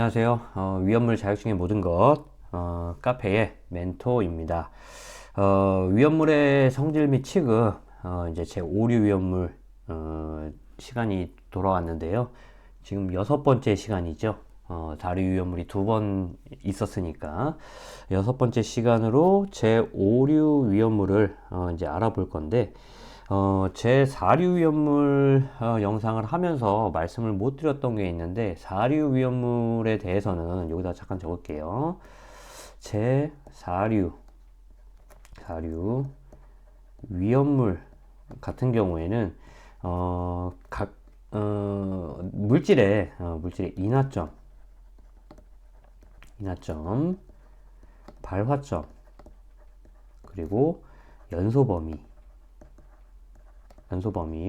안녕하세요. 위험물 자격증의 모든 것 카페의 멘토입니다. 위험물의 성질 및 취급 이제 제 5류 위험물 시간이 돌아왔는데요. 지금 6번째 시간이죠. 다류 위험물이 2번 있었으니까 6번째 시간으로 제 5류 위험물을 이제 알아볼 건데 제 4류 위험물 영상을 하면서 말씀을 못 드렸던 게 있는데 4류 위험물에 대해서는 여기다 잠깐 적을게요. 제 4류 위험물 같은 경우에는 각 물질의 인하점, 발화점, 그리고 연소 범위,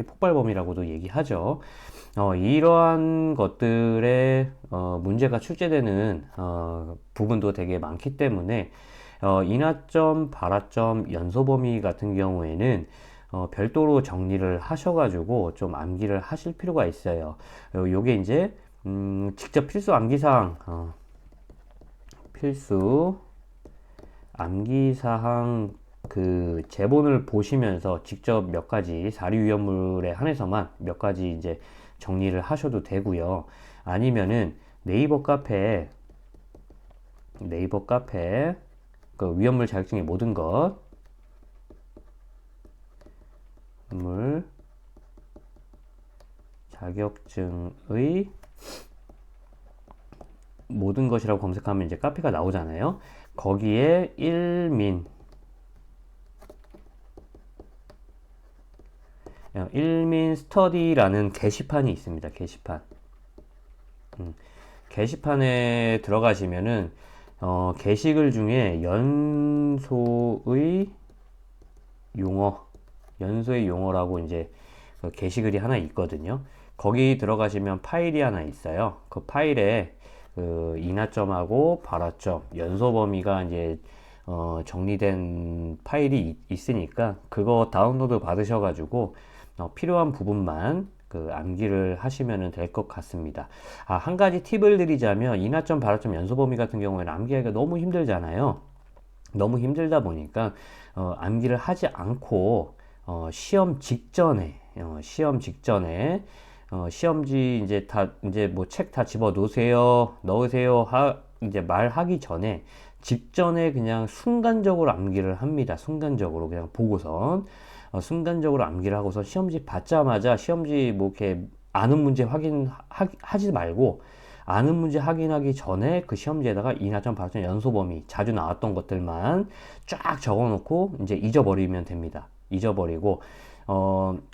폭발 범위라고도 얘기하죠. 이러한 것들의 문제가 출제되는 부분도 되게 많기 때문에 인하점, 발화점, 연소 범위 같은 경우에는 별도로 정리를 하셔가지고 좀 암기를 하실 필요가 있어요. 요게 이제 직접 필수 암기사항 그 제본을 보시면서 직접 몇 가지 사류 위험물에 한해서만 몇 가지 이제 정리를 하셔도 되고요. 아니면은 네이버 카페 그 위험물 자격증의 모든 것 위험물 자격증의 모든 것이라고 검색하면 이제 카페가 나오잖아요. 거기에 일민 스터디라는 게시판이 있습니다. 게시판에 들어가시면은 게시글 중에 연소의 용어라고 이제 그 게시글이 하나 있거든요. 거기 들어가시면 파일이 하나 있어요. 그 파일에 그 인하점하고 발화점, 연소 범위가 이제 정리된 파일이 있으니까 그거 다운로드 받으셔가지고 필요한 부분만 그 암기를 하시면 될 것 같습니다. 한 가지 팁을 드리자면 인하점, 발화점, 연소 범위 같은 경우에는 암기하기가 너무 힘들잖아요. 너무 힘들다 보니까 암기를 하지 않고 시험 직전에 시험지 이제 뭐 책 다 집어 넣으세요 이제 말하기 전에 직전에 그냥 순간적으로 암기를 합니다. 순간적으로 그냥 보고선 순간적으로 암기를 하고서 시험지 받자마자 시험지 뭐 이렇게 아는 문제 하지 말고 아는 문제 확인하기 전에 그 시험지에다가 인하점, 발화점, 연소 범위 자주 나왔던 것들만 쫙 적어 놓고 이제 잊어버리면 됩니다. 잊어버리고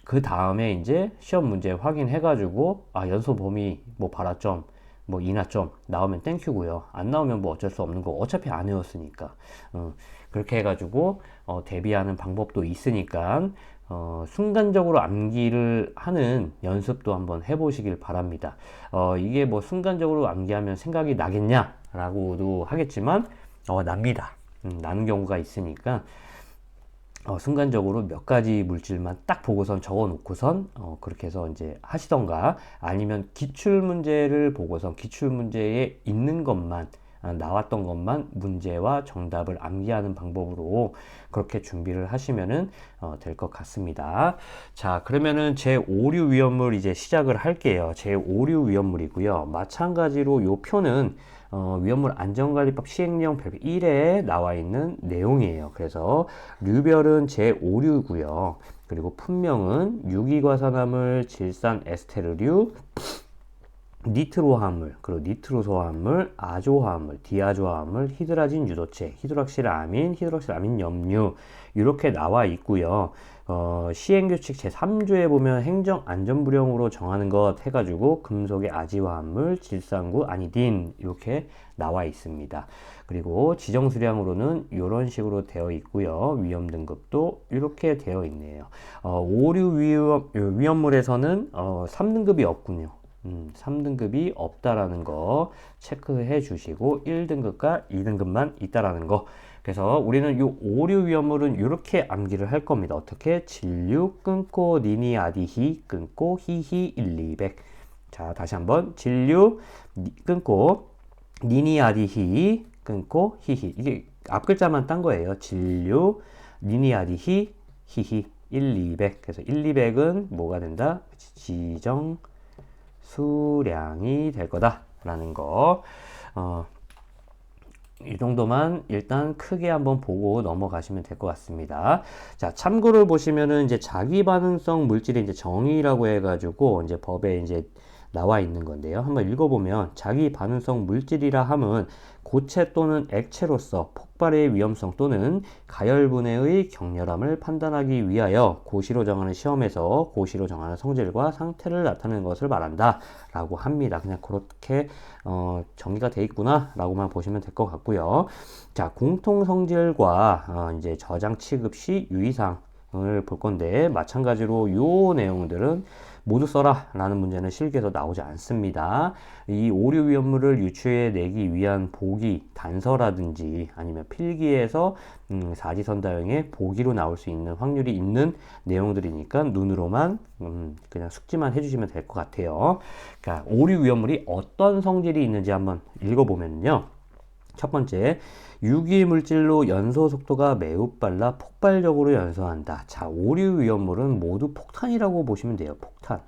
그 다음에 이제 시험 문제 확인해 가지고 연소 범위 뭐 발화점 뭐 인하점 나오면 땡큐고요. 안 나오면 뭐 어쩔 수 없는 거 어차피 안 외웠으니까 그렇게 해가지고 대비하는 방법도 있으니까 순간적으로 암기를 하는 연습도 한번 해보시길 바랍니다. 이게 뭐 순간적으로 암기하면 생각이 나겠냐라고도 하겠지만 납니다. 나는 경우가 있으니까 순간적으로 몇 가지 물질만 딱 보고선 적어 놓고선 그렇게 해서 이제 하시던가 아니면 기출 문제를 보고선 기출 문제에 있는 것만 나왔던 것만 문제와 정답을 암기하는 방법으로 그렇게 준비를 하시면은 될 것 같습니다. 자, 그러면은 제 5류 위험물 이제 시작을 할게요. 제 5류 위험물이고요. 마찬가지로 요 표는 위험물 안전관리법 시행령 별표 1에 나와 있는 내용이에요. 그래서 류별은 제 5류고요. 그리고 품명은 유기과산화물, 질산 에스테르류, 니트로화합물, 그리고 니트로소화합물, 아조화합물, 디아조화합물, 히드라진 유도체, 히드록실아민 염류 이렇게 나와 있고요. 시행규칙 제3조에 보면 행정안전부령으로 정하는 것 해가지고 금속의 아지화합물, 질산구, 아니딘 이렇게 나와 있습니다. 그리고 지정수량으로는 이런 식으로 되어 있고요. 위험 등급도 이렇게 되어 있네요. 5류 위험물에서는 3등급이 없군요. 3등급이 없다라는 거 체크해 주시고 1등급과 2등급만 있다라는 거. 그래서 우리는 이 5류 위험물은 이렇게 암기를 할 겁니다. 어떻게? 진류 끊고 니니 아디히 끊고 히히 1, 200. 자, 다시 한번 진류 끊고 니니아디히 끊고 히히. 이게 앞 글자만 딴 거예요. 진류, 니니아디히, 히히. 1, 200. 그래서 1, 200은 뭐가 된다? 지정 수량이 될 거다. 라는 거. 이 정도만 일단 크게 한번 보고 넘어가시면 될 것 같습니다. 자, 참고를 보시면은 이제 자기 반응성 물질의 이제 정의라고 해가지고 이제 법에 이제 나와 있는 건데요. 한번 읽어보면 자기 반응성 물질이라 함은 고체 또는 액체로서 폭발의 위험성 또는 가열분해의 격렬함을 판단하기 위하여 고시로 정하는 시험에서 고시로 정하는 성질과 상태를 나타내는 것을 말한다 라고 합니다. 그냥 그렇게 정의가 돼 있구나 라고만 보시면 될 것 같고요. 자, 공통 성질과 이제 저장 취급 시 유의사항을 볼 건데 마찬가지로 요 내용들은 모두 써라 라는 문제는 실기에서 나오지 않습니다. 이 오류 위험물을 유추해내기 위한 보기, 단서라든지 아니면 필기에서 사지선다형의 보기로 나올 수 있는 확률이 있는 내용들이니까 눈으로만 그냥 숙지만 해주시면 될 것 같아요. 그러니까 오류 위험물이 어떤 성질이 있는지 한번 읽어보면요. 첫 번째, 유기물질로 연소 속도가 매우 빨라 폭발적으로 연소한다. 자, 오류 위험물은 모두 폭탄이라고 보시면 돼요. 폭탄.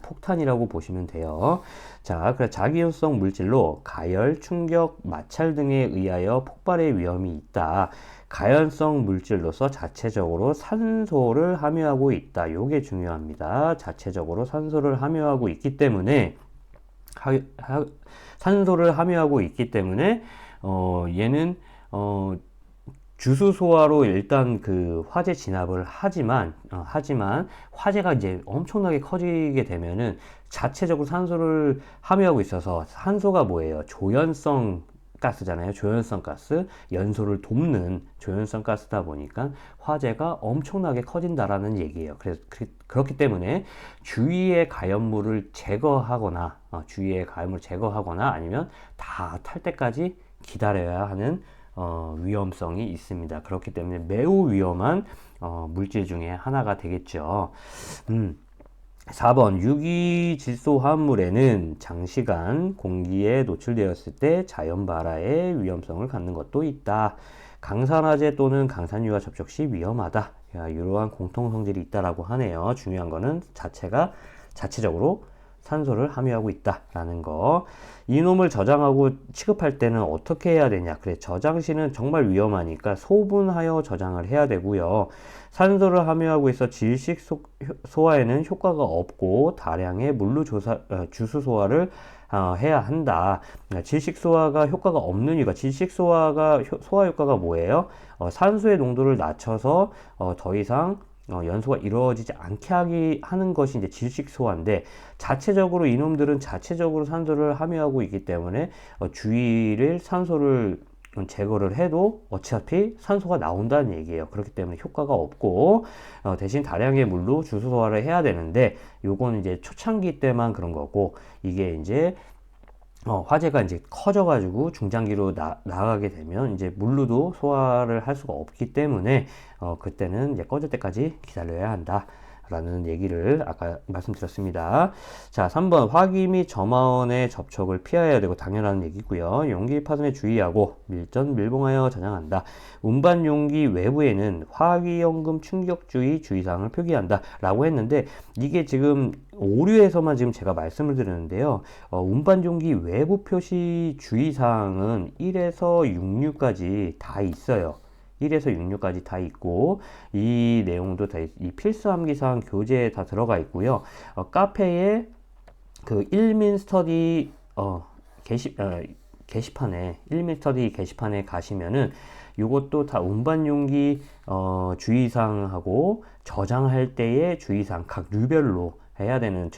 폭탄이라고 보시면 돼요. 자, 그래 자기연소성 물질로 가열, 충격, 마찰 등에 의하여 폭발의 위험이 있다. 가연성 물질로서 자체적으로 산소를 함유하고 있다. 요게 중요합니다. 자체적으로 산소를 함유하고 있기 때문에 산소를 함유하고 있기 때문에 얘는 주수 소화로 일단 그 화재 진압을 하지만 화재가 이제 엄청나게 커지게 되면은 자체적으로 산소를 함유하고 있어서 산소가 뭐예요? 조연성 가스잖아요. 조연성 가스, 연소를 돕는 조연성 가스다 보니까 화재가 엄청나게 커진다라는 얘기예요. 그래서 그렇기 때문에 주위의 가연물을 제거하거나 아니면 다 탈 때까지 기다려야 하는 위험성이 있습니다. 그렇기 때문에 매우 위험한 물질 중에 하나가 되겠죠. 4번 유기질소 화합물에는 장시간 공기에 노출되었을 때 자연 발화의 위험성을 갖는 것도 있다. 강산화제 또는 강산유와 접촉 시 위험하다. 이러한 공통 성질이 있다라고 하네요. 중요한 거는 자체적으로 산소를 함유하고 있다라는 거. 이놈을 저장하고 취급할 때는 어떻게 해야 되냐? 그래, 저장 시는 정말 위험하니까 소분하여 저장을 해야 되고요. 산소를 함유하고 있어 질식 소화에는 효과가 없고 다량의 물로 주수 소화를 해야 한다. 질식 소화가 효과가 없는 이유가 질식 소화 효과가 뭐예요? 산소의 농도를 낮춰서 더 이상 연소가 이루어지지 않게 하는 것이 이제 질식 소화인데 자체적으로 이놈들은 자체적으로 산소를 함유하고 있기 때문에 주위를 산소를 제거를 해도 어차피 산소가 나온다는 얘기예요. 그렇기 때문에 효과가 없고 대신 다량의 물로 주수 소화를 해야 되는데 요건 이제 초창기 때만 그런 거고 이게 이제 화재가 이제 커져가지고 중장기로 나가게 되면 이제 물로도 소화를 할 수가 없기 때문에 그때는 이제 꺼질 때까지 기다려야 한다. 라는 얘기를 아까 말씀드렸습니다. 자, 3번 화기 및 점화원의 접촉을 피해야 되고 당연한 얘기고요. 용기 파손에 주의하고 밀봉하여 저장한다. 운반 용기 외부에는 화기연금 충격주의 주의사항을 표기한다 라고 했는데 이게 지금 오류에서만 지금 제가 말씀을 드렸는데요. 운반 용기 외부 표시 주의사항은 1에서 66까지 다 있어요. 1에서 66까지 다 있고 이 내용도 다 이 필수 암기사항 교재에 다 들어가 있고요. 카페에 그 1민 스터디 게시판에 1민 스터디 게시판에 가시면은 이것도 다 운반 용기 주의사항하고 저장할 때의 주의사항 각 류별로 해야 되는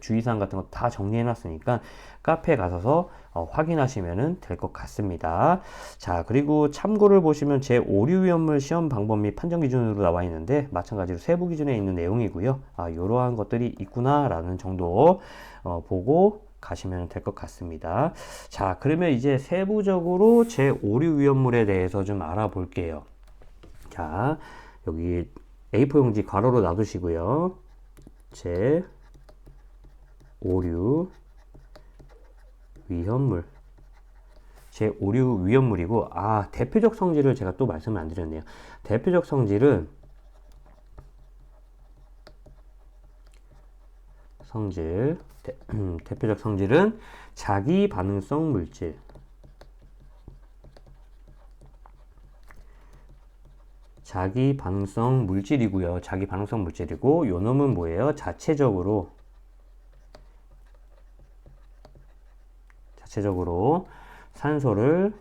주의사항 같은 거 다 정리해 놨으니까 카페에 가셔서 확인하시면 될 것 같습니다. 자, 그리고 참고를 보시면 제 오류 위험물 시험 방법 및 판정 기준으로 나와 있는데 마찬가지로 세부 기준에 있는 내용이고요. 이러한 것들이 있구나 라는 정도 보고 가시면 될 것 같습니다. 자, 그러면 이제 세부적으로 제 오류 위험물에 대해서 좀 알아볼게요. 자, 여기 A4 용지 괄호로 놔두시고요. 제 오류 위험물 제5류 위험물이고, 대표적 성질을 제가 또 말씀을 안 드렸네요. 대표적 성질은 대표적 성질은 자기 반응성 물질. 자기 반응성 물질이고요. 자기 반응성 물질이고, 요 놈은 뭐예요? 자체적으로 산소를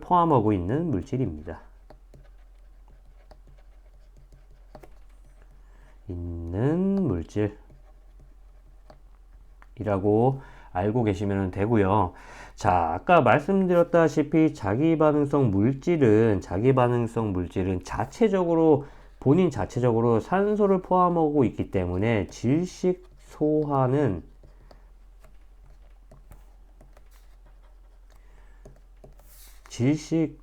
포함하고 있는 물질입니다. 있는 물질이라고 알고 계시면 되고요. 자, 아까 말씀드렸다시피 자기 반응성 물질은 본인 자체적으로 산소를 포함하고 있기 때문에 질식 소화는 질식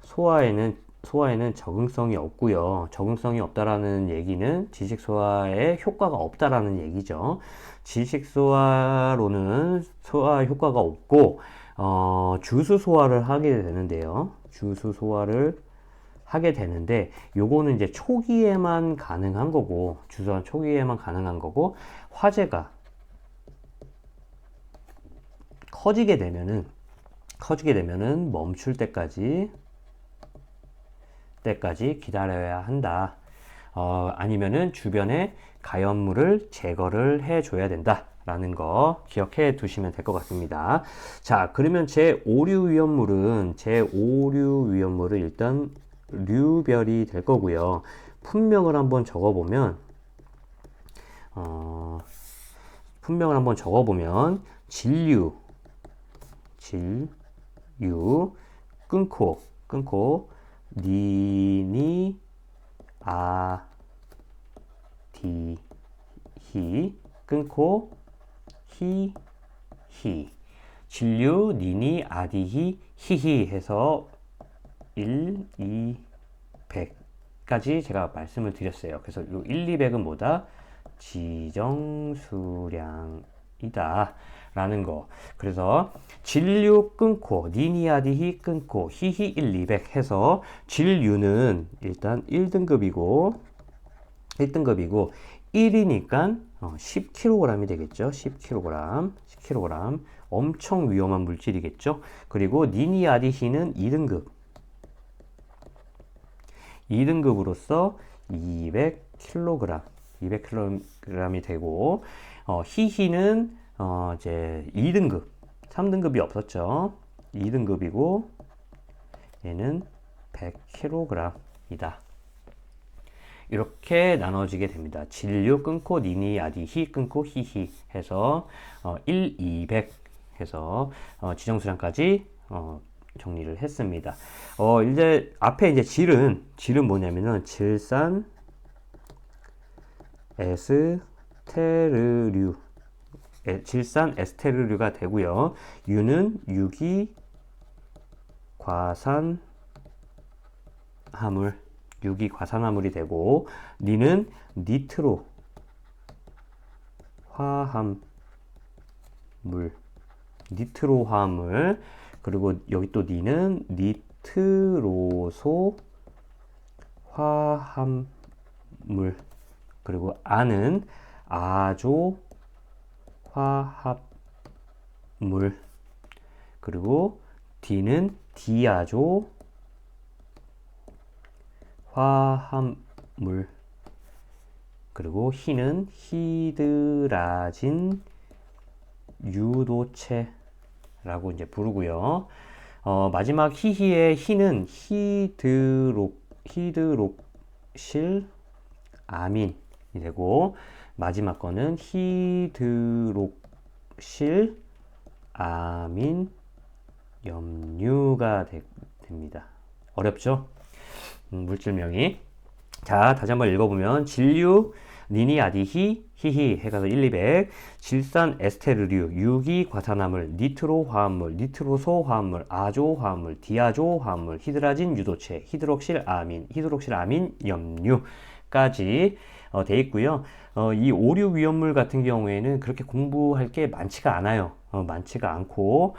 소화에는 적응성이 없고요. 적응성이 없다라는 얘기는 질식 소화에 효과가 없다라는 얘기죠. 질식 소화로는 소화 효과가 없고, 주수 소화를 하게 되는데요. 주수 소화를 하게 되는데, 요거는 이제 초기에만 가능한 거고, 주수한 초기에만 가능한 거고, 화재가 커지게 되면은 멈출 때까지 기다려야 한다. 아니면은 주변에 가연물을 제거를 해줘야 된다. 라는 거 기억해 두시면 될 것 같습니다. 자, 그러면 제5류 위험물은 일단 류별이 될 거고요. 품명을 한번 적어보면, 진류, 끊고, 니니, 디히, 끊고, 히, 진류, 니니, 아디히, 히히 해서 1, 2, 100까지 제가 말씀을 드렸어요. 그래서 요 1, 200은 뭐다? 지정수량이다. 라는 거. 그래서 진류 끊고, 니니아디히 끊고, 히히 1, 200 해서 진류는 일단 1등급이고 1이니까 10kg이 되겠죠. 10kg. 엄청 위험한 물질이겠죠. 그리고 니니아디히는 2등급으로서 200kg이 되고, 히히는 이제 2등급, 3등급이 없었죠. 2등급이고 얘는 100kg이다. 이렇게 나눠지게 됩니다. 진류 끊고 니니 아디 히 끊고 히히 해서 1, 200 해서 지정수량까지 정리를 했습니다. 이제 앞에 이제 질은 뭐냐면은 질산 에스테르류가 되고요. 유는 유기과산화물이 되고, 니는 니트로 화합물, 그리고 여기 또 니는 니트로소 화합물, 그리고 아는 아조 화합물, 그리고 D는 디아조 화합물, 그리고 히는 히드라진 유도체라고 이제 부르고요. 마지막 히히의 히는 히드록실 아민이 되고, 마지막 거는 히드록실 아민 염류가 됩니다. 어렵죠? 물질명이. 자, 다시 한번 읽어보면 진류 니니아디히 히히 해가서 1, 200 질산 에스테르류 유기 과산화물 니트로 화합물 니트로소 화합물 아조 화합물 디아조 화합물 히드라진 유도체 히드록실 아민 염류까지 돼 있고요. 이 오류 위험물 같은 경우에는 그렇게 공부할 게 많지가 않아요. 많지가 않고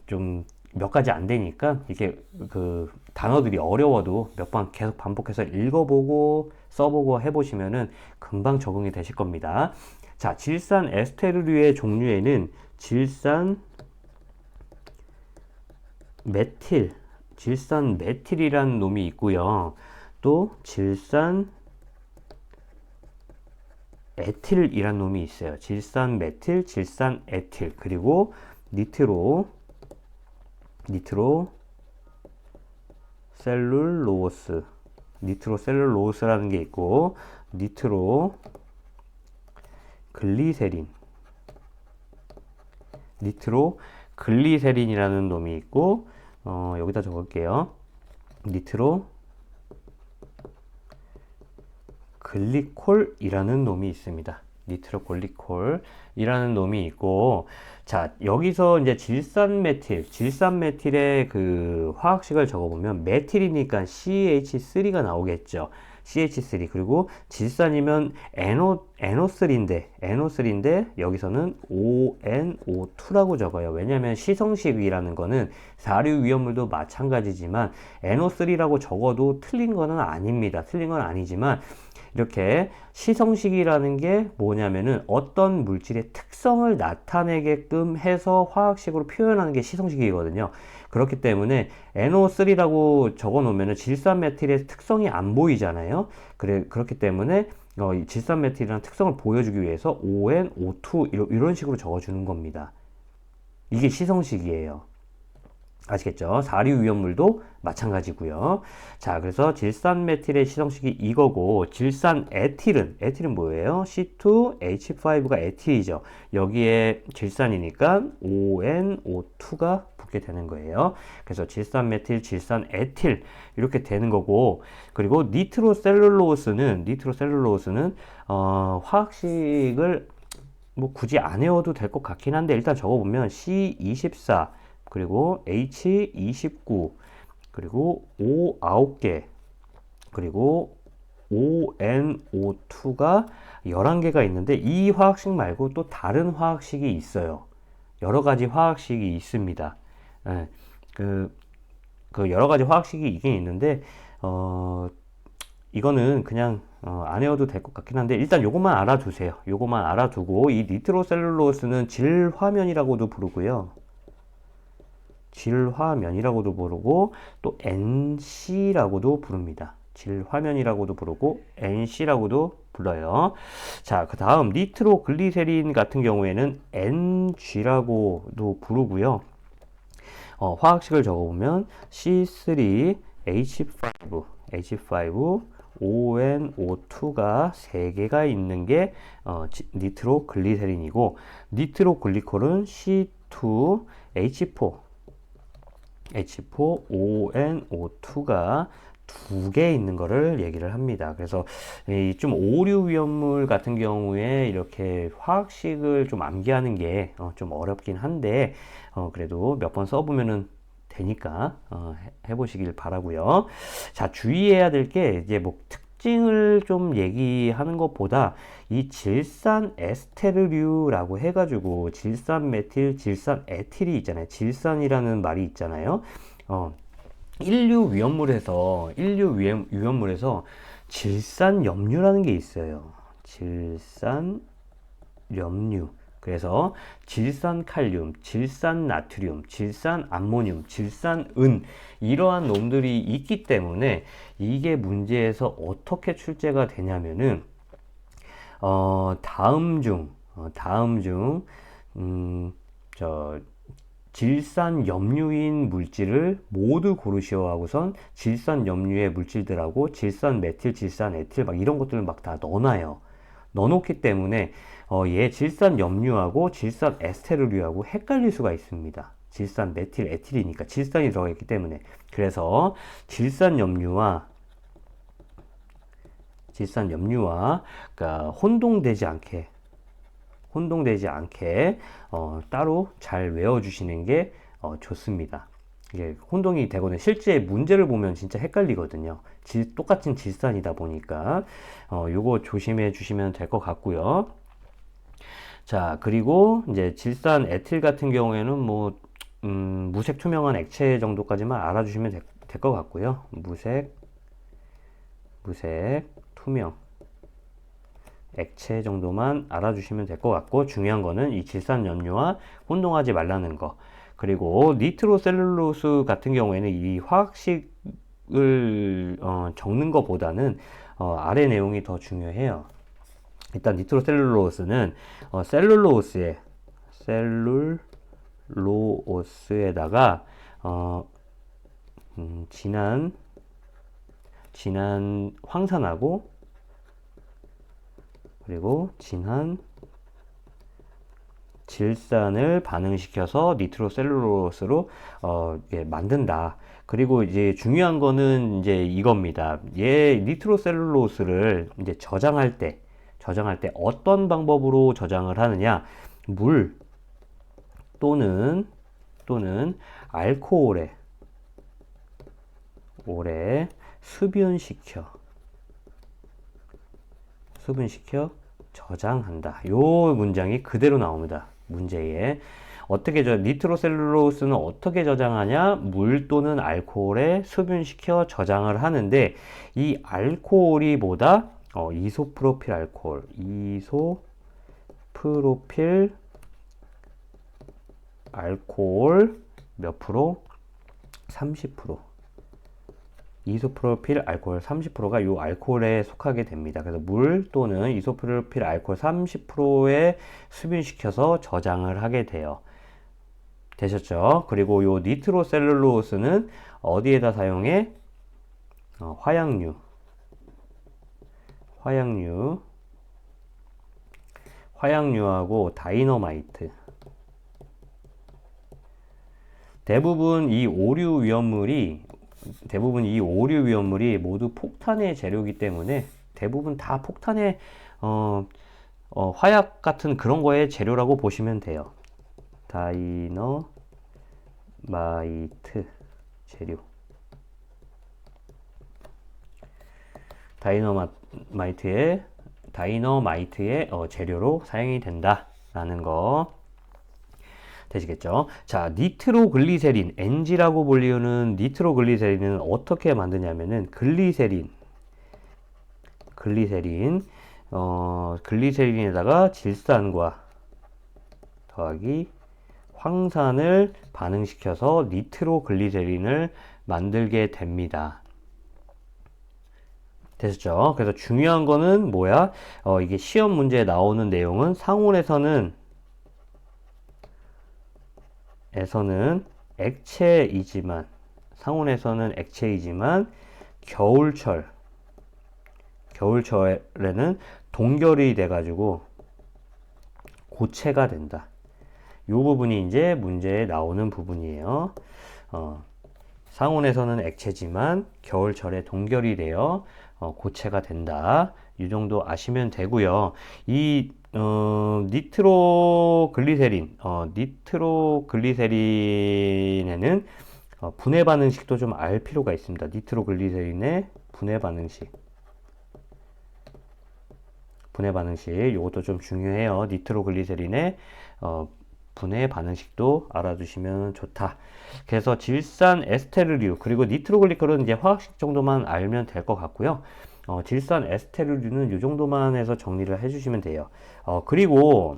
좀 몇 가지 안 되니까 이게 그 단어들이 어려워도 몇 번 계속 반복해서 읽어보고 써보고 해보시면은 금방 적응이 되실 겁니다. 자, 질산 에스테르류의 종류에는 질산 메틸이라는 놈이 있고요. 또 질산 에틸이라는 놈이 있어요. 질산 메틸, 질산 에틸, 그리고 니트로셀룰로스라는 게 있고, 니트로글리세린이라는 놈이 있고, 여기다 적을게요. 니트로글리콜이라는 놈이 있습니다. 니트로글리콜이라는 놈이 있고, 자, 여기서 이제 질산메틸의 그 화학식을 적어보면 메틸이니까 CH3가 나오겠죠. CH3. 그리고 질산이면 NO3인데 여기서는 ONO2라고 적어요. 왜냐하면 시성식이라는 거는 사류 위험물도 마찬가지지만 NO3라고 적어도 틀린 거는 아닙니다. 틀린 건 아니지만 이렇게 시성식이라는 게 뭐냐면은 어떤 물질의 특성을 나타내게끔 해서 화학식으로 표현하는 게 시성식이거든요. 그렇기 때문에 NO3라고 적어 놓으면 질산 메틸의 특성이 안 보이잖아요. 그렇기 때문에 질산 메틸이라는 특성을 보여주기 위해서 ONO2 이런 식으로 적어주는 겁니다. 이게 시성식이에요. 아시겠죠? 사류 위험물도 마찬가지고요. 자, 그래서 질산 메틸의 시성식이 이거고, 질산 에틸은 뭐예요? C2H5가 에틸이죠. 여기에 질산이니까 ONO2가 붙게 되는 거예요. 그래서 질산 메틸, 질산 에틸 이렇게 되는 거고, 그리고 니트로셀룰로스는 화학식을 뭐 굳이 안 외워도 될 것 같긴 한데 일단 적어보면 C24 그리고 H29 그리고 O 9개 그리고 ONO2가 11개가 있는데 이 화학식 말고 또 다른 화학식이 있어요. 여러 가지 화학식이 있습니다. 예, 그 여러 가지 화학식이 있긴 있는데 이거는 그냥 안 외워도 될 것 같긴 한데 일단 요것만 알아두세요. 요것만 알아두고 이 니트로셀룰로스는 질화면이라고도 부르고요. 질화면이라고도 부르고 또 NC라고도 부릅니다. 질화면이라고도 부르고 NC라고도 불러요. 자, 그 다음 니트로글리세린 같은 경우에는 NG라고도 부르고요. 화학식을 적어보면 C3H5 ONO2가 3개가 있는 게 니트로글리세린이고 니트로글리콜은 C2H4 ONO2가 2개 있는 거를 얘기를 합니다. 그래서 좀 오류 위험물 같은 경우에 이렇게 화학식을 좀 암기하는 게 좀 어렵긴 한데 그래도 몇 번 써보면은 되니까 해보시길 바라고요. 자, 주의해야 될 게 이제 뭐 특징을 좀 얘기하는 것보다 이 질산 에스테르류라고 해가지고 질산 메틸, 질산 에틸이 있잖아요. 질산이라는 말이 있잖아요. 인류 위험물에서 질산 염류라는 게 있어요. 질산 염류. 그래서 질산 칼륨, 질산 나트륨, 질산 암모늄, 질산 은 이러한 놈들이 있기 때문에 이게 문제에서 어떻게 출제가 되냐면은 다음 중 질산 염류인 물질을 모두 고르시오 하고선 질산 염류의 물질들하고 질산 메틸, 질산 에틸 막 이런 것들을 막 다 넣어놔요. 넣어놓기 때문에 얘 질산 염류하고 질산 에스테르류하고 헷갈릴 수가 있습니다. 질산 메틸 에틸이니까 질산이 들어가 있기 때문에. 그래서 질산 염류와 질산 염류와 혼동되지 않게 따로 잘 외워주시는 게 좋습니다. 이게 혼동이 되거나 실제 문제를 보면 진짜 헷갈리거든요. 똑같은 질산이다 보니까 요거 조심해 주시면 될 것 같고요. 자, 그리고 이제 질산 에틸 같은 경우에는 뭐 무색 투명한 액체 정도까지만 알아주시면 될 것 같고요. 무색 투명 액체 정도만 알아주시면 될 것 같고, 중요한 거는 이 질산 염료와 혼동하지 말라는 거. 그리고 니트로셀룰로스 같은 경우에는 이 화학식을 적는 것보다는 아래 내용이 더 중요해요. 일단 니트로셀룰로스는 셀룰로스에다가 진한 황산하고 그리고 진한 질산을 반응시켜서 니트로셀룰로스로 만든다. 그리고 이제 중요한 거는 이제 이겁니다. 니트로셀룰로스를 이제 저장할 때 어떤 방법으로 저장을 하느냐? 물 또는 알코올에 수분시켜 저장한다. 요 문장이 그대로 나옵니다. 문제에. 니트로셀룰로스는 어떻게 저장하냐? 물 또는 알코올에 수분시켜 저장을 하는데, 이 알코올이 뭐다? 이소프로필 알코올 몇 프로? 30%. 이소프로필 알코올 30%가 이 알코올에 속하게 됩니다. 그래서 물 또는 이소프로필 알코올 30%에 수분시켜서 저장을 하게 돼요. 되셨죠? 그리고 이 니트로셀룰로스는 어디에다 사용해? 화약류하고 다이너마이트. 대부분 이 오류 위험물이 모두 폭탄의 재료이기 때문에 대부분 다 폭탄의 화약 같은 그런 거의 재료라고 보시면 돼요. 다이너마이트 재료. 다이너마이트의 재료로 사용이 된다라는 거 되시겠죠? 자, 니트로글리세린, NG라고 불리우는 니트로글리세린은 어떻게 만드냐면은 글리세린에다가 질산과 더하기 황산을 반응시켜서 니트로글리세린을 만들게 됩니다. 됐죠? 그래서 중요한 거는 뭐야? 이게 시험 문제에 나오는 내용은 상온에서는 액체이지만 겨울철에는 동결이 돼가지고 고체가 된다. 이 부분이 이제 문제에 나오는 부분이에요. 상온에서는 액체지만 겨울철에 동결이 되어 고체가 된다. 이 정도 아시면 되고요. 이 니트로글리세린에는 분해 반응식도 좀 알 필요가 있습니다. 니트로글리세린의 분해 반응식 이것도 좀 중요해요. 니트로글리세린의 분해 반응식도 알아두시면 좋다. 그래서 질산 에스테르류 그리고 니트로글리콜은 이제 화학식 정도만 알면 될 것 같고요. 질산 에스테르류는 이 정도만 해서 정리를 해주시면 돼요. 그리고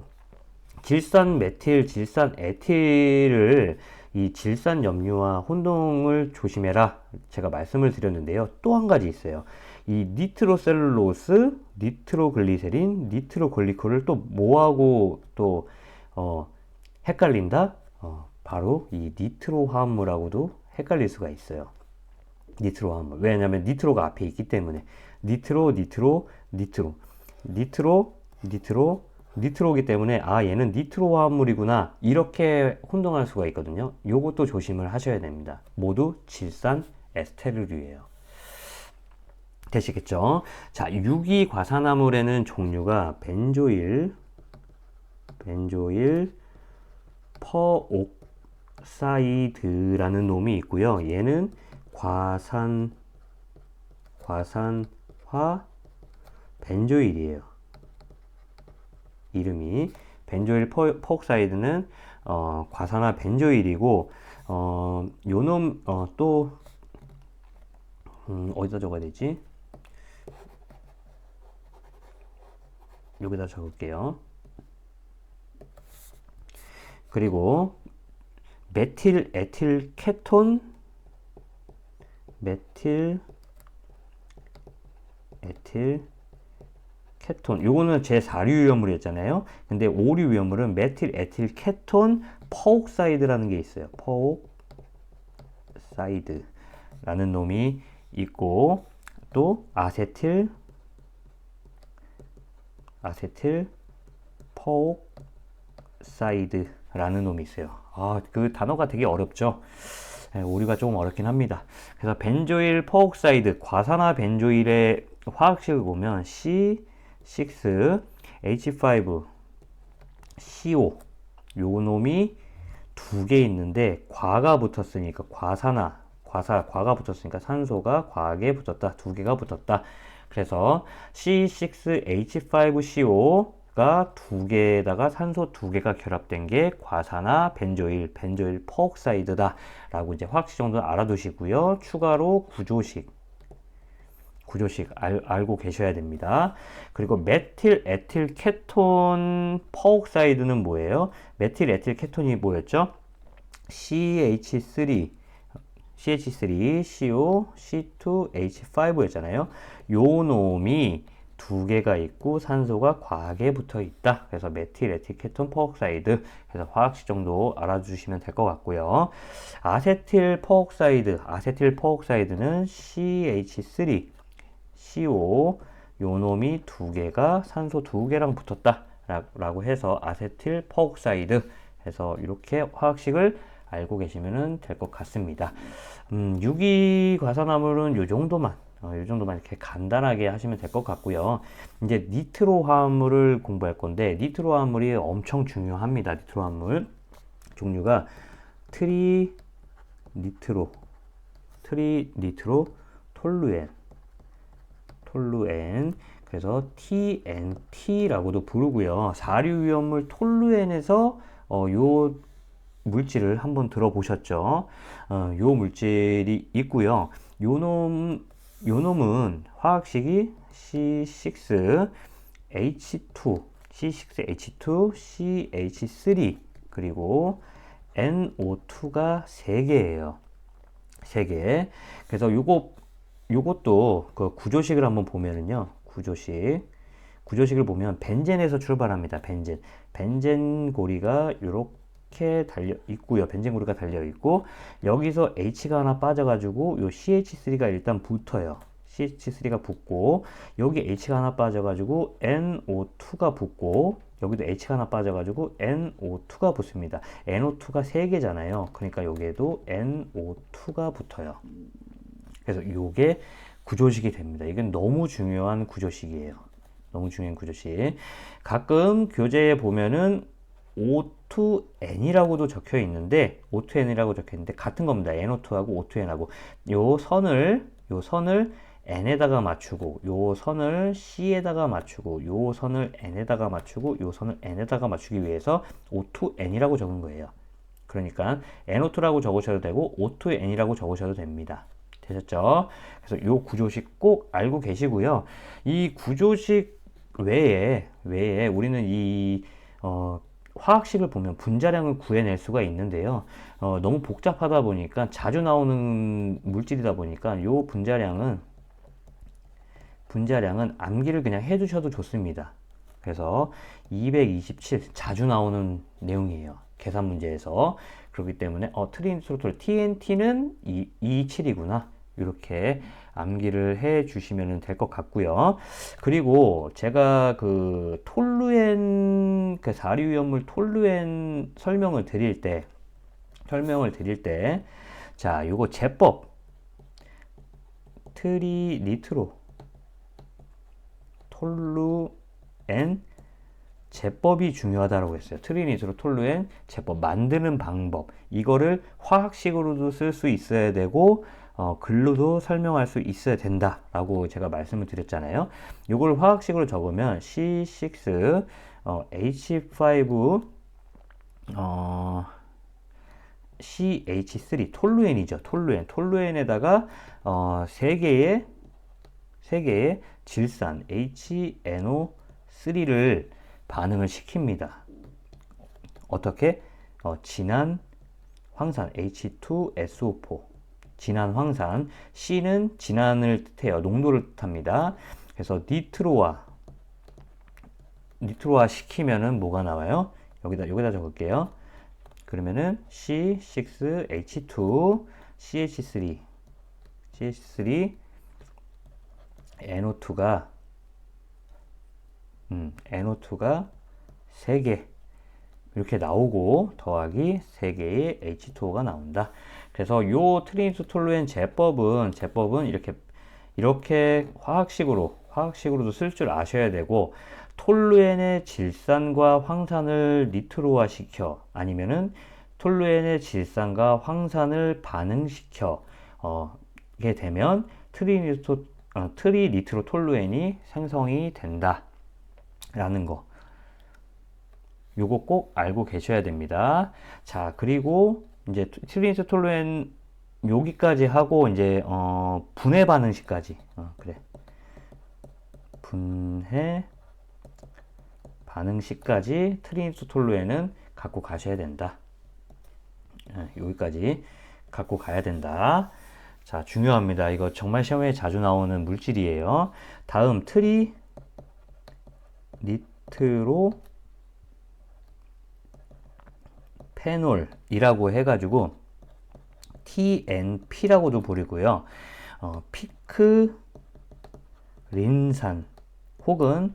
질산 메틸, 질산 에틸을 이 질산 염류와 혼동을 조심해라. 제가 말씀을 드렸는데요. 또 한 가지 있어요. 이 니트로셀룰로스, 니트로글리세린, 니트로글리콜을 또 뭐하고 또 헷갈린다? 바로 이 니트로 화합물하고도 헷갈릴 수가 있어요. 니트로 화합물. 왜냐하면 니트로가 앞에 있기 때문에. 니트로이기 때문에 얘는 니트로 화합물이구나 이렇게 혼동할 수가 있거든요. 요것도 조심을 하셔야 됩니다. 모두 질산 에스테르류예요. 되시겠죠? 자, 유기과산화물에는 종류가 벤조일 퍼옥사이드라는 놈이 있고요. 얘는 과산화 벤조일이에요. 이름이 벤조일 퍼옥사이드는 과산화 벤조일이고, 요놈 또 어디다 적어야 되지? 여기다 적을게요. 그리고 메틸 에틸 케톤, 요거는 제 4류 위험물이었잖아요. 근데 5류 위험물은 메틸 에틸 케톤 퍼옥사이드라는 게 있어요. 퍼옥사이드라는 놈이 있고, 또 아세틸 퍼옥사이드라는 놈이 있어요. 그 단어가 되게 어렵죠. 오류가 조금 어렵긴 합니다. 그래서 벤조일 퍼옥사이드, 과산화 벤조일의 화학식을 보면 C6H5CO 요 놈이 두 개 있는데 과가 붙었으니까 과가 붙었으니까 산소가 과하게 붙었다. 두 개가 붙었다. 그래서 C6H5CO가 두 개에다가 산소 두 개가 결합된 게 과산화 벤조일 퍼옥사이드다 라고 이제 화학식 정도 알아두시고요. 추가로 구조식 알고 계셔야 됩니다. 그리고 메틸 에틸 케톤 퍼옥사이드는 뭐예요? 메틸 에틸 케톤이 뭐였죠? CH3, CO, C2, H5였잖아요. 요 놈이 두 개가 있고 산소가 과하게 붙어 있다. 그래서 메틸 에틸 케톤 퍼옥사이드. 그래서 화학식 정도 알아주시면 될 것 같고요. 아세틸 퍼옥사이드는 CH3, CO 요 놈이 두 개가 산소 두 개랑 붙었다 라고 해서 아세틸 퍼옥사이드 해서 이렇게 화학식을 알고 계시면 될 것 같습니다. 유기과산화물은 요 정도만 이렇게 간단하게 하시면 될 것 같고요. 이제 니트로 화합물을 공부할 건데, 니트로 화합물이 엄청 중요합니다. 니트로 화합물 종류가 트리니트로, 톨루엔, 그래서 TNT라고도 부르고요. 4류 위험물 톨루엔에서 요 물질을 한번 들어보셨죠? 요 물질이 있고요. 요 놈은 화학식이 C6H2, CH3, 그리고 NO2가 3개예요. 3개. 그래서 요것도 그 구조식을 한번 보면은요. 구조식을 보면 벤젠에서 출발합니다. 벤젠 고리가 이렇게 달려 있고요. 벤젠 고리가 달려 있고, 여기서 H가 하나 빠져가지고 요 CH3가 일단 붙어요. CH3가 붙고, 여기 H가 하나 빠져가지고 NO2가 붙고, 여기도 H가 하나 빠져가지고 NO2가 붙습니다. NO2가 3개잖아요. 그러니까 여기에도 NO2가 붙어요. 그래서 이게 구조식이 됩니다. 이건 너무 중요한 구조식이에요. 너무 중요한 구조식. 가끔 교재에 보면은 O2N이라고도 적혀 있는데, 같은 겁니다. NO2하고 O2N하고 요 선을 N에다가 맞추고, 요 선을 C에다가 맞추고, 요 선을 N에다가 맞추고, 요 선을 N에다가 맞추기 위해서 O2N이라고 적은 거예요. 그러니까 NO2라고 적으셔도 되고 O2N이라고 적으셔도 됩니다. 되셨죠? 그래서 요 구조식 꼭 알고 계시고요. 이 구조식 외에 우리는 이 화학식을 보면 분자량을 구해낼 수가 있는데요. 너무 복잡하다 보니까, 자주 나오는 물질이다 보니까 요 분자량은 암기를 그냥 해두셔도 좋습니다. 그래서 227 자주 나오는 내용이에요. 계산 문제에서. 그렇기 때문에 트리니트로톨 TNT는 227이구나. 이렇게 암기를 해 주시면 될 것 같고요. 그리고 제가 그 톨루엔, 그 4류 위험물 톨루엔 설명을 드릴 때, 자, 요거 제법 트리니트로 톨루엔 제법이 중요하다고 했어요. 트리니트로톨루엔 제법 만드는 방법, 이거를 화학식으로도 쓸 수 있어야 되고 글로도 설명할 수 있어야 된다라고 제가 말씀을 드렸잖아요. 이걸 화학식으로 적으면 C6 H5 CH3 톨루엔이죠. 톨루엔에다가 세 개의 질산 HNO3를 반응을 시킵니다. 어떻게? 진한 황산 H2SO4, 진한 황산. C는 진한을 뜻해요. 농도를 뜻합니다. 그래서 니트로화 시키면은 뭐가 나와요? 여기다 적을게요. 그러면은 C6H2 CH3 NO2가 3개 이렇게 나오고 더하기 3개의 H2O가 나온다. 그래서 요 트리니트롤루엔 제법은 이렇게 화학식으로도 쓸 줄 아셔야 되고, 톨루엔의 질산과 황산을 니트로화 시켜, 아니면은 톨루엔의 질산과 황산을 반응시켜 게 되면 트리니트로톨루엔이 생성이 된다 라는 거, 요거 꼭 알고 계셔야 됩니다. 자, 그리고 이제 트리니트롤루엔 여기까지 하고 이제 분해 반응식까지 분해 반응식까지 트리니트롤루엔은 갖고 가셔야 된다. 여기까지 갖고 가야 된다. 자, 중요합니다. 이거 정말 시험에 자주 나오는 물질이에요. 다음 트리니트로페놀이라고 해가지고 TNP라고도 부르고요. 피크린산 혹은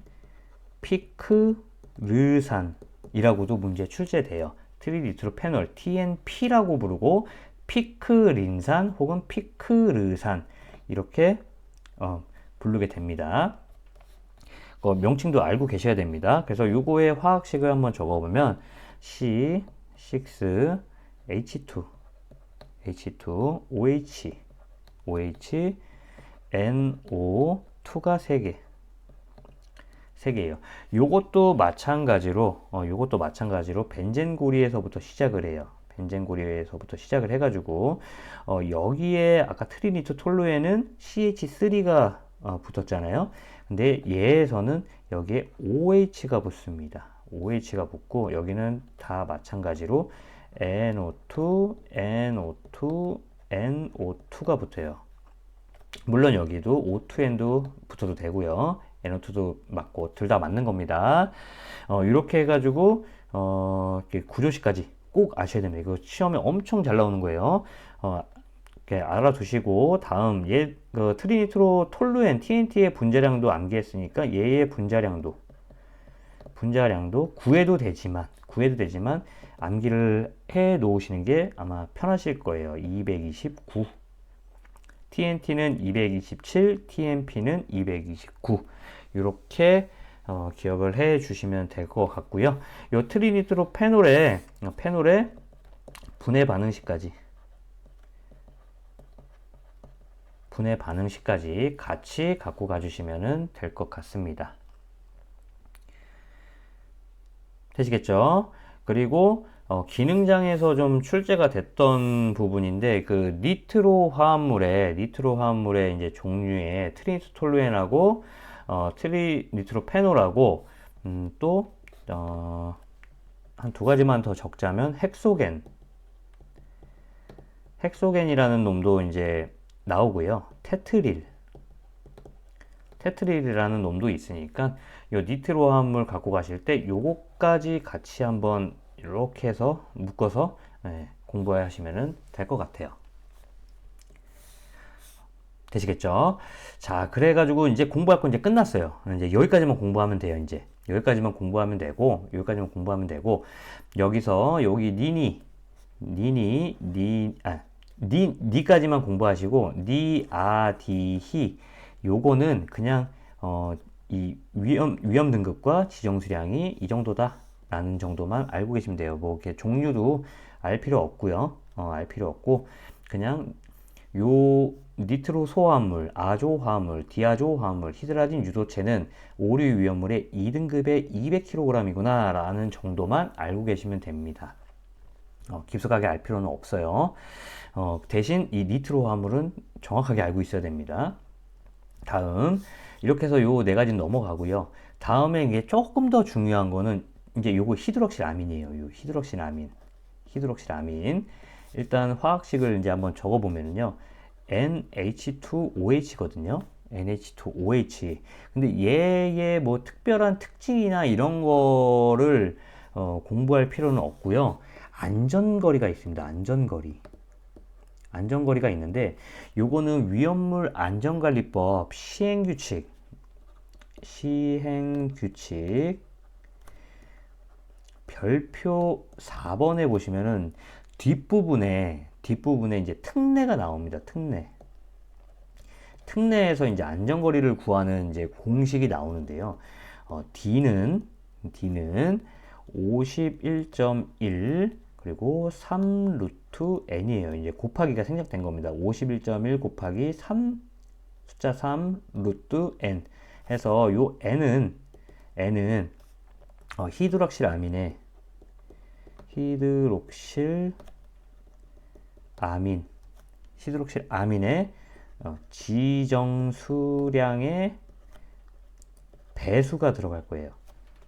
피크르산이라고도 문제 출제돼요. 트리니트로페놀 TNP라고 부르고 피크린산 혹은 피크르산 이렇게 부르게 됩니다. 명칭도 알고 계셔야 됩니다. 그래서 요거의 화학식을 한번 적어보면 C6H2 OH NO2가 3개예요. 요것도 마찬가지로 벤젠고리에서부터 시작을 해요. 벤젠고리에서부터 시작을 해가지고 여기에 아까 트리니트롤루엔은 CH3가 붙었잖아요. 근데 얘에서는 여기에 OH가 붙습니다. OH가 붙고 여기는 다 마찬가지로 NO2, NO2, NO2가 붙어요. 물론 여기도 O2N도 붙어도 되고요. NO2도 맞고 둘 다 맞는 겁니다. 이렇게 해가지고 구조식까지 꼭 아셔야 됩니다. 이거 시험에 엄청 잘 나오는 거예요. 이렇게 알아두시고 다음 트리니트로톨루엔 TNT의 분자량도 암기했으니까 얘의 분자량도 구해도 되지만 암기를 해 놓으시는 게 아마 편하실 거예요. 229 TNT는 227, TNP는 229 이렇게 기억을 해 주시면 될 것 같고요. 이 트리니트로페놀의 분해 반응식까지 같이 갖고 가주시면 될 것 같습니다. 되시겠죠? 그리고 기능장에서 좀 출제가 됐던 부분인데 그 니트로 화합물의 이제 종류의 트리니트롤루엔하고 트리니트로페놀하고 또 한 두 가지만 더 적자면 헥소겐이라는 놈도 이제 나오고요. 테트릴이라는 놈도 있으니까 이 니트로 화합물 갖고 가실 때 요거까지 같이 한번 이렇게 해서 묶어서 공부하시면 될 것 같아요. 되시겠죠? 자, 그래가지고 이제 공부할 거 이제 끝났어요. 이제 여기까지만 공부하면 돼요. 이제 여기까지만 공부하면 되고 여기서 여기 니까지만 공부하시고 니아디히 요거는 그냥 이 위험 등급과 지정 수량이 이 정도다 라는 정도만 알고 계시면 돼요. 뭐 이렇게 종류도 알 필요 없고요. 알 필요 없고 그냥 요 니트로 소화합물, 아조 화합물, 디아조 화합물, 히드라딘 유도체는 오류 위험물의 2등급의 200kg이구나 라는 정도만 알고 계시면 됩니다. 깊숙하게 알 필요는 없어요. 대신 이 니트로 화합물은 정확하게 알고 있어야 됩니다. 다음 이렇게 해서 요 네 가지는 넘어가고요. 다음에 이게 조금 더 중요한 거는 이제 요거 히드록실 아민이에요. 요 히드록실 아민. 히드록실 아민. 일단 화학식을 이제 한번 적어 보면은요. NH2OH거든요. NH2OH. 근데 얘의 뭐 특별한 특징이나 이런 거를 공부할 필요는 없고요. 안전거리가 있습니다. 안전거리. 안전거리가 있는데 요거는 위험물 안전관리법 시행규칙 별표 4번에 보시면은 뒷부분에 이제 특례가 나옵니다. 특례에서 이제 안전거리를 구하는 이제 공식이 나오는데요. D는 51.1 그리고 3 루트 n이에요. 이제 곱하기가 생략된 겁니다. 51.1 곱하기 3 숫자 3 루트 n 해서 요 n은 히드록실 아민의 지정 수량의 배수가 들어갈 거예요.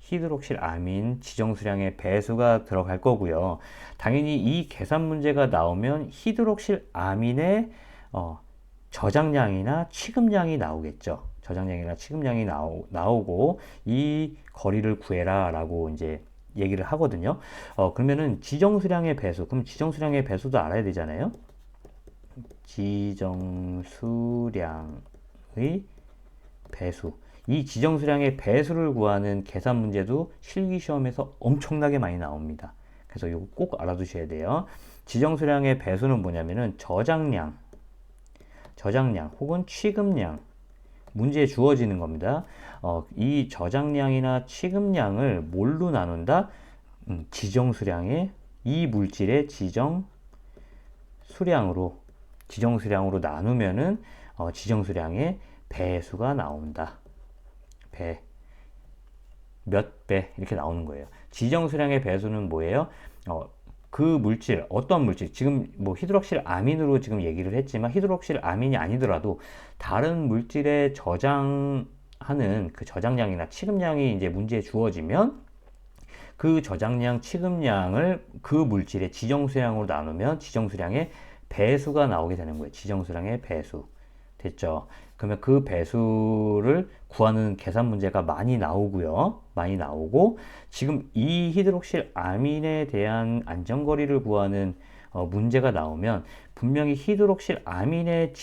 히드록실 아민 지정 수량의 배수가 들어갈 거고요. 당연히 이 계산 문제가 나오면 히드록실 아민의 저장량이나 취급량이 나오겠죠. 저장량이나 취급량이 나오고 이 거리를 구해라 라고 이제 얘기를 하거든요. 그러면은 지정 수량의 배수, 그럼 지정 수량의 배수도 알아야 되잖아요. 지정 수량의 배수. 이 지정 수량의 배수를 구하는 계산 문제도 실기 시험에서 엄청나게 많이 나옵니다. 그래서 이거 꼭 알아두셔야 돼요. 지정 수량의 배수는 뭐냐면은 저장량 혹은 취급량 문제에 주어지는 겁니다. 이 저장량이나 취급량을 뭘로 나눈다? 지정 수량의 이 물질의 지정 수량으로 나누면은 지정 수량의 배수가 나온다. 몇 배 이렇게 나오는 거예요. 지정 수량의 배수는 뭐예요? 그 물질, 어떤 물질, 지금 뭐 히드록실 아민으로 지금 얘기를 했지만 히드록실 아민이 아니더라도 다른 물질에 저장하는 그 저장량이나 취급량이 이제 문제에 주어지면 그 저장량, 취급량을 그 물질의 지정 수량으로 나누면 지정 수량의 배수가 나오게 되는 거예요. 지정 수량의 배수. 됐죠? 그러면 그 배수를 구하는 계산 문제가 많이 나오고요. 많이 나오고 지금 이 히드록실 아민에 대한 안전거리를 구하는 문제가 나오면 분명히 히드록실 아민의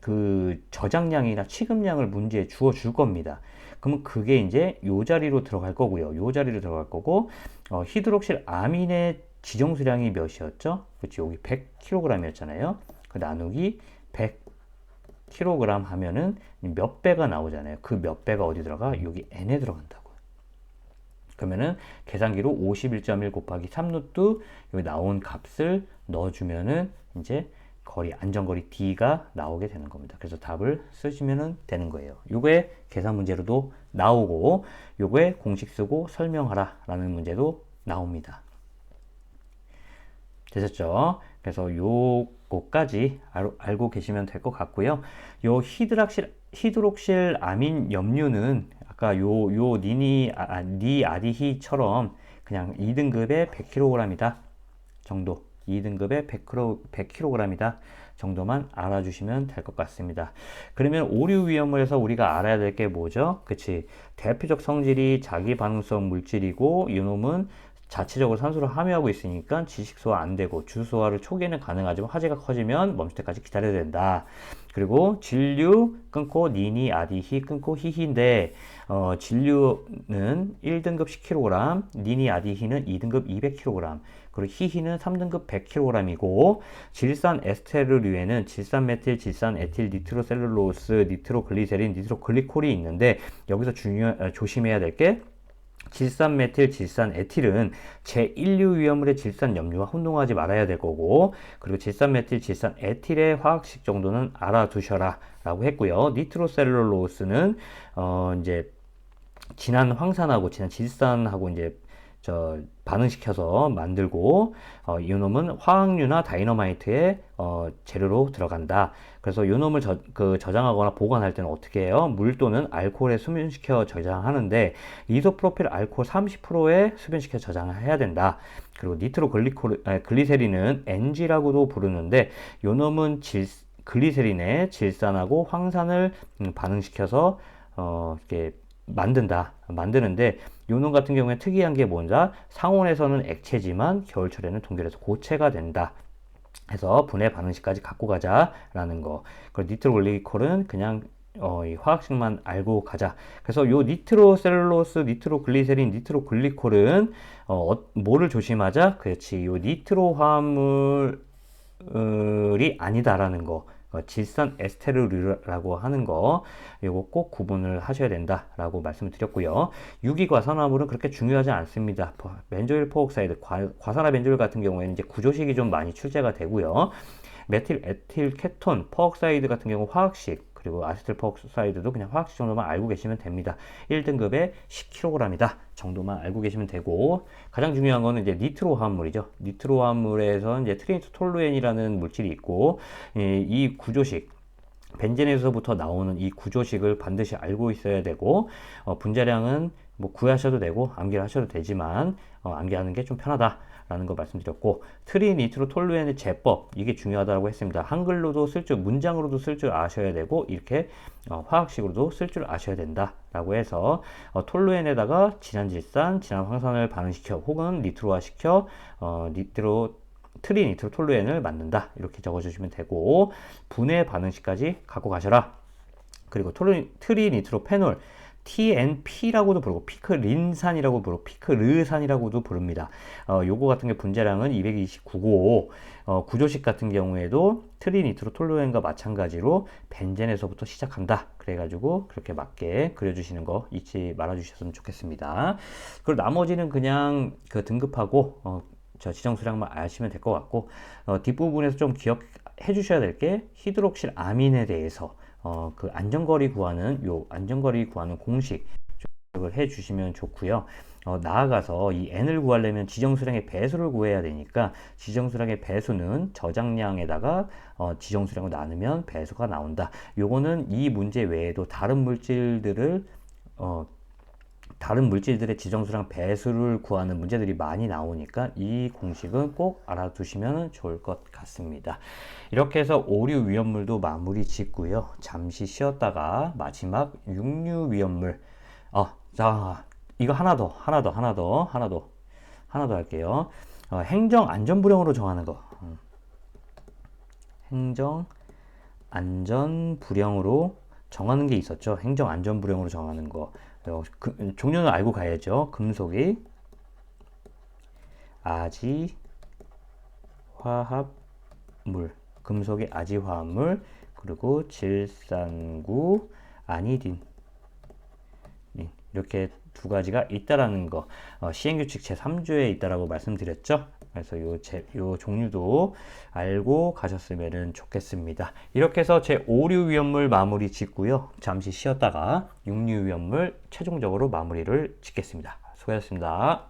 그 저장량이나 취급량을 문제에 주어 줄 겁니다. 그러면 그게 이제 요 자리로 들어갈 거고요. 요 자리로 들어갈 거고 히드록실 아민의 지정 수량이 몇이었죠? 그렇지, 여기 100kg이었잖아요. 그 나누기 100kg 하면은 몇 배가 나오잖아요. 그 몇 배가 어디 들어가? 여기 n에 들어간다고요. 그러면은 계산기로 51.1 곱하기 3루트 여기 나온 값을 넣어주면은 이제 거리, 안전거리 D가 나오게 되는 겁니다. 그래서 답을 쓰시면 되는 거예요. 요게 계산 문제로도 나오고 요게 공식 쓰고 설명하라 라는 문제도 나옵니다. 되셨죠? 그래서 요거까지 알고 계시면 될 것 같고요. 요 히드록실 아민 염류는 아까 요 니아디히처럼 그냥 2등급의 100kg이다 정도, 2등급의 100kg이다 정도만 알아주시면 될 것 같습니다. 그러면 오류 위험물에서 우리가 알아야 될 게 뭐죠? 그치, 대표적 성질이 자기 반응성 물질이고 이놈은 자체적으로 산소를 함유하고 있으니까 지식소화 안 되고 주소화를 초기에는 가능하지만 화재가 커지면 멈출 때까지 기다려야 된다. 그리고 진류 끊고 니니 아디히 끊고 히히인데 진류는 1등급 10kg, 니니 아디히는 2등급 200kg, 그리고 히히는 3등급 100kg이고 질산 에스테르류에는 질산 메틸, 질산 에틸, 니트로셀룰로스, 니트로글리세린, 니트로글리콜이 있는데 여기서 조심해야 될 게 질산 메틸, 질산 에틸은 제1류 위험물의 질산 염류와 혼동하지 말아야 될 거고, 그리고 질산 메틸, 질산 에틸의 화학식 정도는 알아두셔라 라고 했고요. 니트로셀룰로스는 이제 진한 황산하고 진한 질산하고 이제 반응시켜서 만들고 이 놈은 화학류나 다이너마이트의 재료로 들어간다. 그래서 이 놈을 저장하거나 보관할 때는 어떻게 해요? 물 또는 알코올에 수분시켜 저장하는데 이소프로필 알코올 30%에 수분시켜 저장해야 된다. 그리고 글리세린은 NG라고도 부르는데 이 놈은 글리세린에 질산하고 황산을 반응시켜서 이렇게 만드는데 요놈 같은 경우에 특이한 게 뭔가 상온에서는 액체지만 겨울철에는 동결해서 고체가 된다. 해서 분해 반응식까지 갖고 가자라는 거. 그리고 니트로글리콜은 그냥 이 화학식만 알고 가자. 그래서 요 니트로셀룰로스, 니트로글리세린, 니트로글리콜은 뭐를 조심하자? 그렇지. 요 니트로 화합물이 아니다라는 거. 질산 에스테르류라고 하는 거 이거 꼭 구분을 하셔야 된다라고 말씀을 드렸고요. 유기과산화물은 그렇게 중요하지 않습니다. 벤조일 포옥사이드, 과산화 벤조일 같은 경우에는 이제 구조식이 좀 많이 출제가 되고요. 메틸, 에틸, 케톤, 퍼옥사이드 같은 경우 화학식, 그리고 아세틸 퍼옥사이드도 그냥 화학식 정도만 알고 계시면 됩니다. 1등급에 10kg이다 정도만 알고 계시면 되고, 가장 중요한 거는 이제 니트로 화합물이죠. 니트로 화합물에서 이제 트리니트톨루엔이라는 물질이 있고, 이 구조식, 벤젠에서부터 나오는 이 구조식을 반드시 알고 있어야 되고, 분자량은 뭐 구하셔도 되고 암기를 하셔도 되지만 암기하는 게 좀 편하다라는 거 말씀드렸고, 트리니트로톨루엔의 제법, 이게 중요하다고 했습니다. 한글로도 쓸 줄, 문장으로도 쓸 줄 아셔야 되고 이렇게 화학식으로도 쓸 줄 아셔야 된다라고 해서 톨루엔에다가 진한 질산, 진한 황산을 반응시켜 혹은 니트로화시켜 트리니트로톨루엔을 만든다, 이렇게 적어주시면 되고, 분해 반응식까지 갖고 가셔라. 그리고 트리니트로페놀, TNP라고도 부르고 피크린산이라고 부르고 피크르산이라고도 부릅니다. 요거 같은 게 분자량은 229고 구조식 같은 경우에도 트리니트로톨루엔과 마찬가지로 벤젠에서부터 시작한다. 그래가지고 그렇게 맞게 그려주시는 거 잊지 말아주셨으면 좋겠습니다. 그리고 나머지는 그냥 그 등급하고 지정수량만 아시면 될 것 같고, 뒷부분에서 좀 기억해 주셔야 될 게 히드록실 아민에 대해서 그 안전거리 구하는 공식 기억을 해 주시면 좋고요. 나아가서 이 n을 구하려면 지정수량의 배수를 구해야 되니까 지정수량의 배수는 저장량에다가 지정수량을 나누면 배수가 나온다. 요거는 이 문제 외에도 다른 물질들의 지정수량 배수를 구하는 문제들이 많이 나오니까 이 공식은 꼭 알아두시면 좋을 것 같습니다. 이렇게 해서 5류 위험물도 마무리 짓고요. 잠시 쉬었다가 마지막 6류 위험물. 자, 이거 하나 더 할게요. 행정 안전불량으로 정하는 거. 행정 안전불량으로 정하는 게 있었죠. 행정 안전불량으로 정하는 거. 종류는 알고 가야죠. 금속이 아지화합물, 금속이 아지화합물, 그리고 질산구, 아니딘, 이렇게 두 가지가 있다라는 거, 시행규칙 제3조에 있다라고 말씀드렸죠. 그래서 요 종류도 알고 가셨으면 좋겠습니다. 이렇게 해서 제 5류 위험물 마무리 짓고요. 잠시 쉬었다가 6류 위험물 최종적으로 마무리를 짓겠습니다. 수고하셨습니다.